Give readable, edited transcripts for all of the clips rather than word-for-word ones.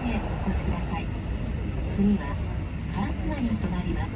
へお越しください。次は烏丸に停まります。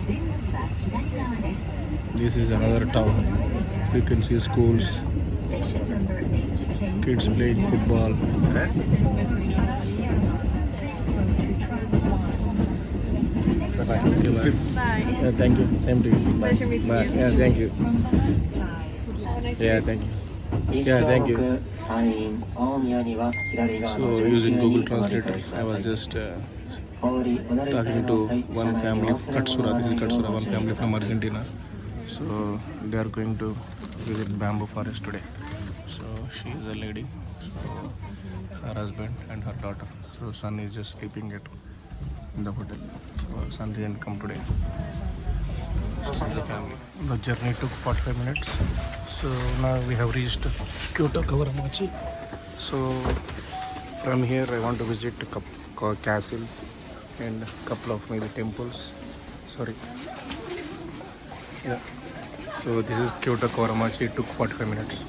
出口は左側です。 This is another town. You can see schools, kids playing football. Bye. Bye. Yeah, thank you. Same to you. Pleasure meeting Bye. you. Yeah, thank you. Have a nice day. Yeah, thank you. Yeah, thank you. So using Google Translator, I was just talking to one family, Katsura. This is Katsura, one family from Argentina. So they are going to visit bamboo forest today. So she is a lady. So her husband and her daughter. So son is just sleeping in the hotel. So son didn't come today. So the family. The journey took 45 minutes. So now we have reached Kyoto Kawaramachi. So from here I want to visit a castle and a couple of maybe temples. Sorry. Yeah. So this is Kyoto Kawaramachi. It took 45 minutes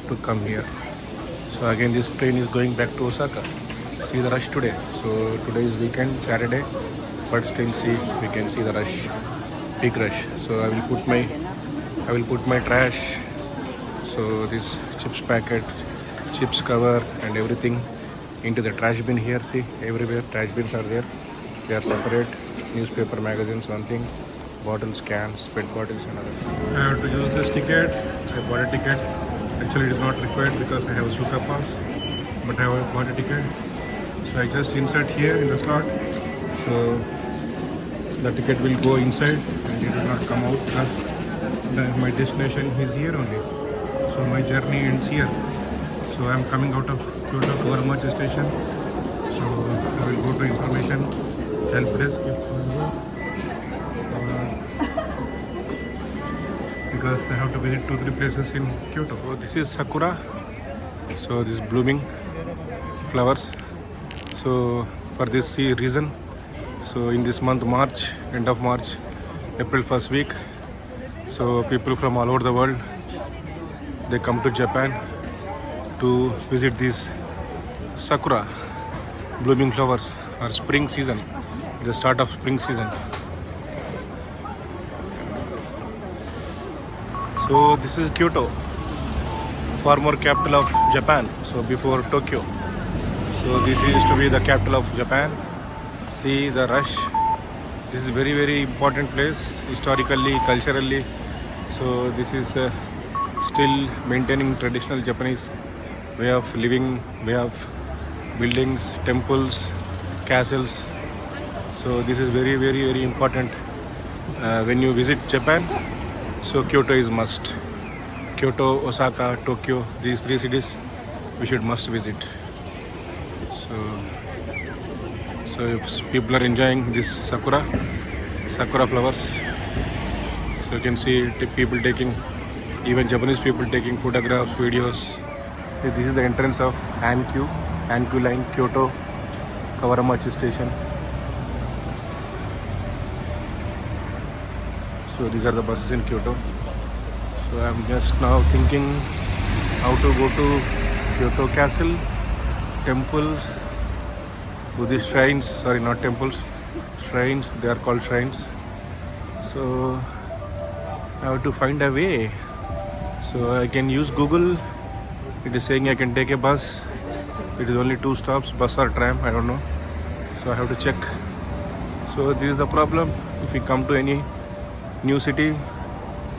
to come here. So again this train is going back to Osaka. See the rush today. So today is weekend, Saturday, but still we can see the rush, big rush. So I will put my trash. So this chips packet, chips cover and everything into the trash bin here. See, everywhere trash bins are there. They are separate. Newspaper, magazines, one thing. Bottles, cans, PET bottles and other. I have to use this ticket. I bought a ticket. Actually it is not required because I have a Suica pass. But I have bought a ticket. So I just insert here in the slot. So the ticket will go inside and it will not come out because my destination is here only. So my journey ends here. So I am coming out of Kyoto Kawaramachi station. So I will go to information help desk because I have to visit 2-3 places in Kyoto. So this is Sakura. So this is blooming flowers. So for this reason, so in this month March, end of March, April first week, so people from all over the world, they come to Japan to visit this Sakura, blooming flowers, or spring season, the start of spring season. So this is Kyoto, former capital of Japan, so before Tokyo. So this used to be the capital of Japan. See the rush. This is very, very important place historically, culturally. So this is still maintaining traditional Japanese way of living, way of buildings, temples, castles. So this is very, very, very important when you visit Japan. So Kyoto is must. Kyoto, Osaka, Tokyo, these 3 cities we should must visit. So if people are enjoying this sakura flowers, so you can see people taking, even Japanese people taking photographs, videos. So this is the entrance of Hankyu line, Kyoto Kawaramachi station. So these are the buses in Kyoto. So I'm just now thinking how to go to Kyoto Castle, temples, Buddhist shrines, sorry, not temples, shrines, they are called shrines. So I have to find a way. So I can use Google. It is saying I can take a bus. It is only 2 stops, bus or tram, I don't know. So I have to check. So this is the problem. If we come to any new city,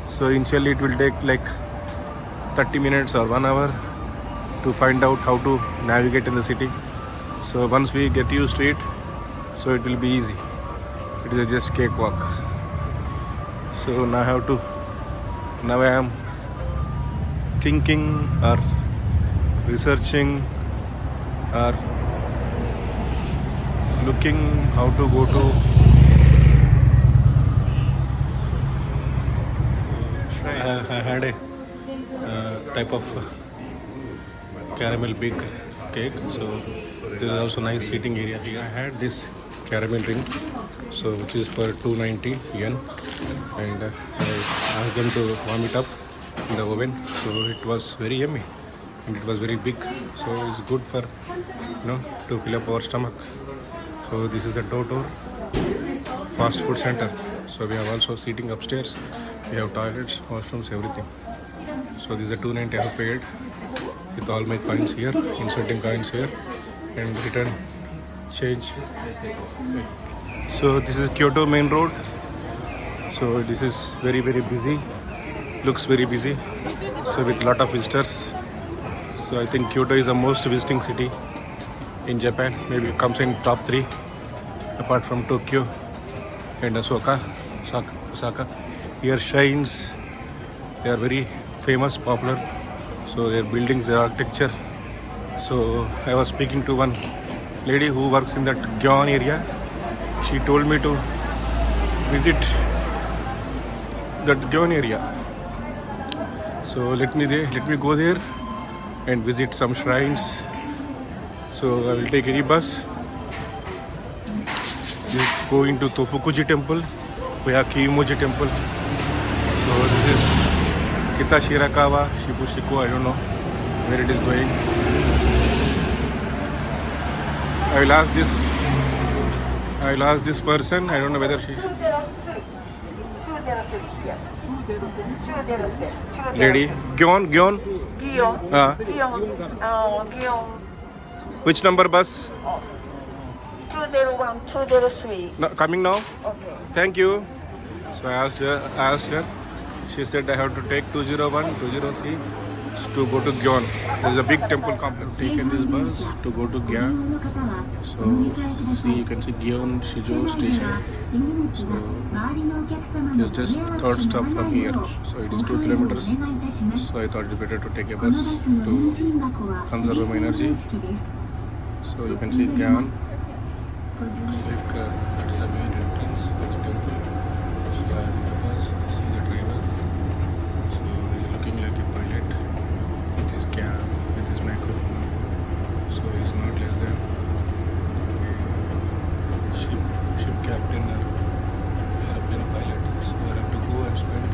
so initially it will take like 30 minutes or 1 hour to find out how to navigate in the city. So once we get used to it, so it will be easy. It is just cakewalk. So now I am thinking or researching or looking how to go to I had a type of caramel big cake. So there is also nice seating area here. I had this caramel ring, so which is for 290 yen, and I asked them to warm it up in the oven. So it was very yummy. and it was very big, so it's good for to fill up our stomach. So this is the Totor fast food center. So we have also seating upstairs, we have toilets, washrooms, everything. So this is a 290 I have paid with all my coins here, inserting coins here and return change. So this is Kyoto main road. So this is very busy, looks very busy, so with lot of visitors. So I think Kyoto is the most visiting city in Japan, maybe it comes in top 3 apart from Tokyo and Osaka. Here shrines, they are very famous, popular, so their buildings, their architecture. So I was speaking to one lady who works in that Gyeon area. She told me to visit that Gyeon area. So let me go there and visit some shrines. So I will take any bus. Just go into Tofukuji temple, Kiyumoji temple. So this is Kitashirakawa, Shibushiko, I don't know where it is going. I will ask this person, I don't know whether she's lady. Gyeon? Gion. Which number bus? 201, 203. No, coming now? Okay. Thank you. So I asked her. She said I have to take 201, 203 to go to Gyeon. There is a big temple complex. Taken this bus to go to Gyeon. So see, you can see Gyeon Shijo station. So it's just third stop from here. So it is 2 kilometers. So I thought it better to take a bus to conserve my energy. So you can see Gyeon. Like that is the main entrance of the temple. So I am in the bus. See the driver. So he is looking like a pilot with his cap, with his microphone. So he is not less than a ship captain or airplane pilot. So I have to go and spend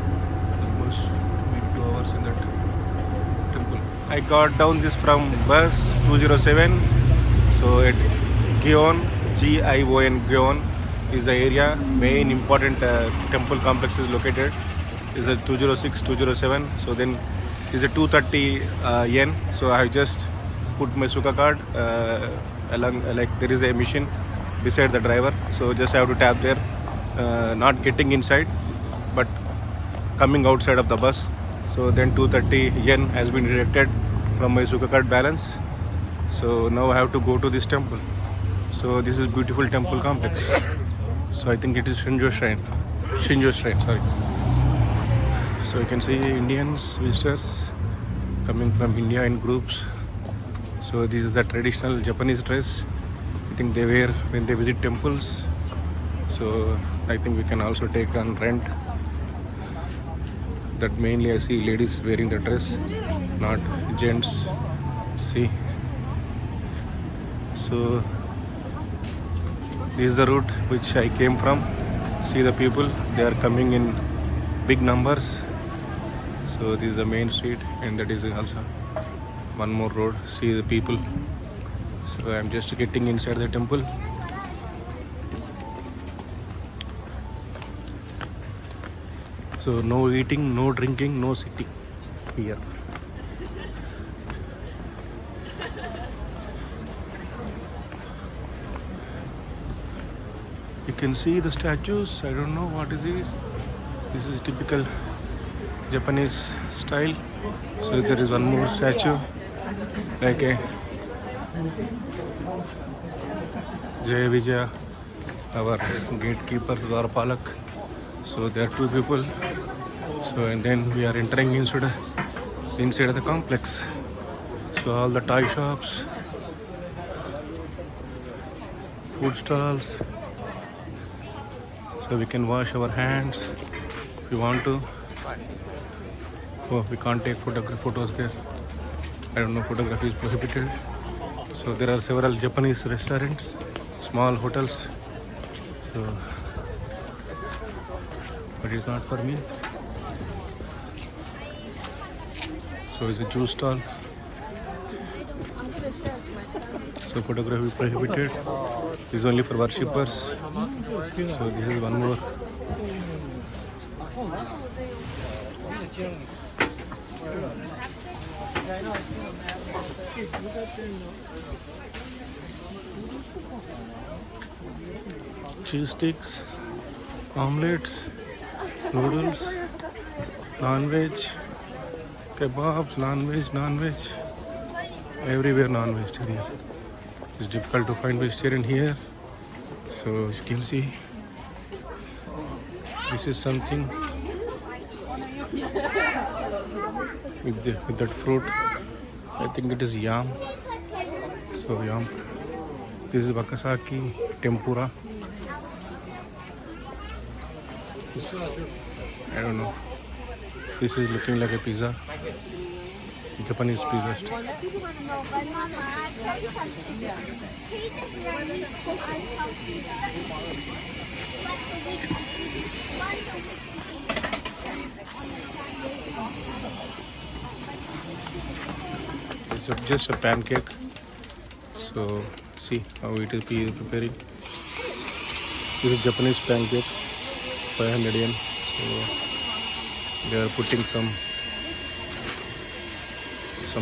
almost maybe 2 hours in that temple. I got down this from bus 207. So at Gyeon, Gion, Gyeon is the area. Main important temple complex is located. Is a 206, 207. So then is a 230 yen. So I have just put my Suica card along. Like there is a machine beside the driver. So just have to tap there. Not getting inside, but coming outside of the bus. So then 230 yen has been deducted from my Suica card balance. So now I have to go to this temple. So this is beautiful temple complex. So I think it is Shinjo Shrine, sorry. So you can see Indians, visitors coming from India in groups. So this is the traditional Japanese dress. I think they wear when they visit temples. So I think we can also take on rent. That mainly I see ladies wearing the dress, not gents. See. So this is the route which I came from. See the people, they are coming in big numbers. So this is the main street, and that is also one more road. See the people. So I am just getting inside the temple. So no eating, no drinking, no sitting here. You can see the statues. I don't know what is this. This is typical Japanese style. So there is one more statue, like a Jaya Vijaya, our gatekeeper Dwarpalak. So there are 2 people. So and then we are entering inside of the complex. So all the toy shops, food stalls. So we can wash our hands if we want to. Oh, we can't take photos there. I don't know, photography is prohibited. So there are several Japanese restaurants, small hotels. So, but it's not for me. So it's a juice stall. So photography prohibited. This is only for worshippers. So this is one more. Cheese sticks, omelets, noodles, non-veg, kebabs, non-veg. Everywhere non-vegetarian. It's difficult to find vegetarian here. So as you can see, this is something with that fruit. I think it is yam. So yam. This is wakasaki tempura. I don't know. This is looking like a pizza. Japanese pizza. It's just a pancake. So see how it is preparing. This is Japanese pancake, 500 yen. So they are putting some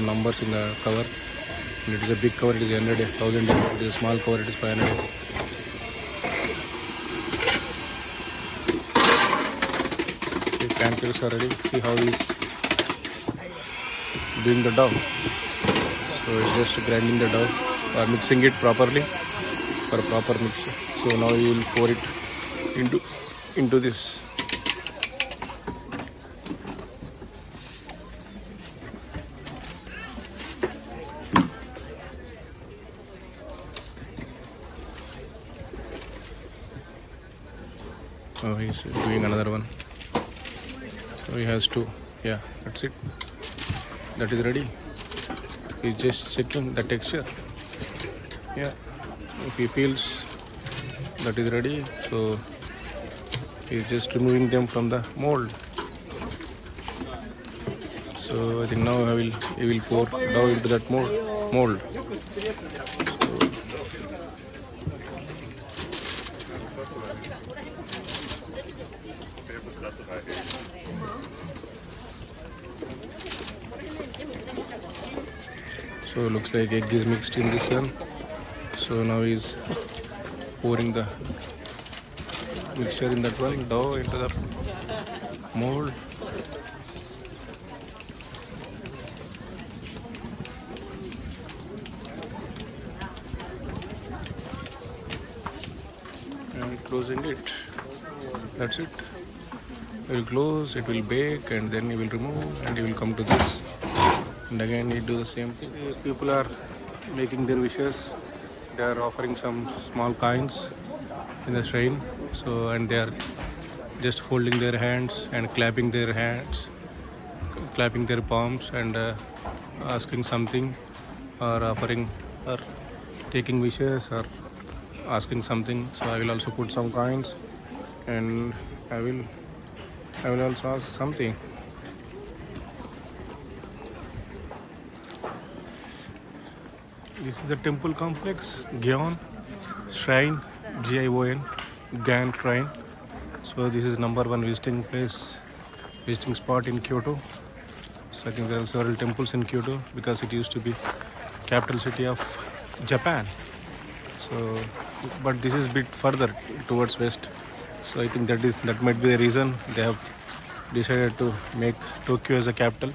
numbers in the cover. And it is a big cover, it is 100, 1000 yen. It is a small cover, it is 500 yen. The pancakes are ready. See how he is doing the dough. So it's just grinding the dough or mixing it properly for a proper mixture. So now you will pour it into this. Oh, he's doing another one. So he has two. Yeah, that's it. That is ready. He's just checking the texture. Yeah, if he feels that is ready, so he's just removing them from the mold. So I think now he will pour dough into that mold. So looks like egg is mixed in this one. So now he's pouring the mixture in that one, dough into the mold. And closing it. That's it. It will close, it will bake, and then you will remove, and you will come to this. And again you do the same thing. People are making their wishes. They are offering some small coins in the shrine. So and they are just folding their hands and clapping their hands, clapping their palms, and asking something, or offering, or taking wishes, or asking something. So I will also put some coins, and I will also ask something. This is the temple complex, Gion Shrine, Gion, Gion Shrine. So this is #1 visiting spot in Kyoto. So I think there are several temples in Kyoto because it used to be capital city of Japan. So, but this is a bit further towards west. So I think that might be the reason they have decided to make Tokyo as a capital,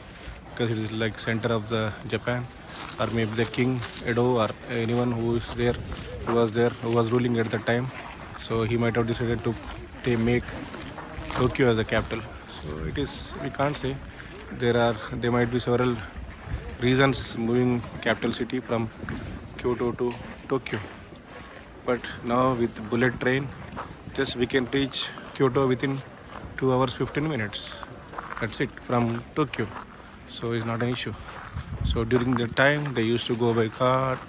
because it is like center of the Japan. Or maybe the king Edo, or anyone who was ruling at the time. So he might have decided to make Tokyo as a capital. So it is, we can't say. There might be several reasons moving capital city from Kyoto to Tokyo. But now with bullet train, just we can reach Kyoto within 2 hours 15 minutes. That's it, from Tokyo. So it's not an issue. So during the time they used to go by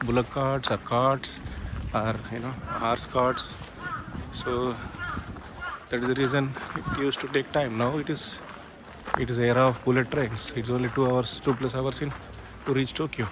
bullock carts or carts, or horse carts. So that is the reason it used to take time. Now it is era of bullet trains. It's only 2 hours, 2+ hours to reach Tokyo.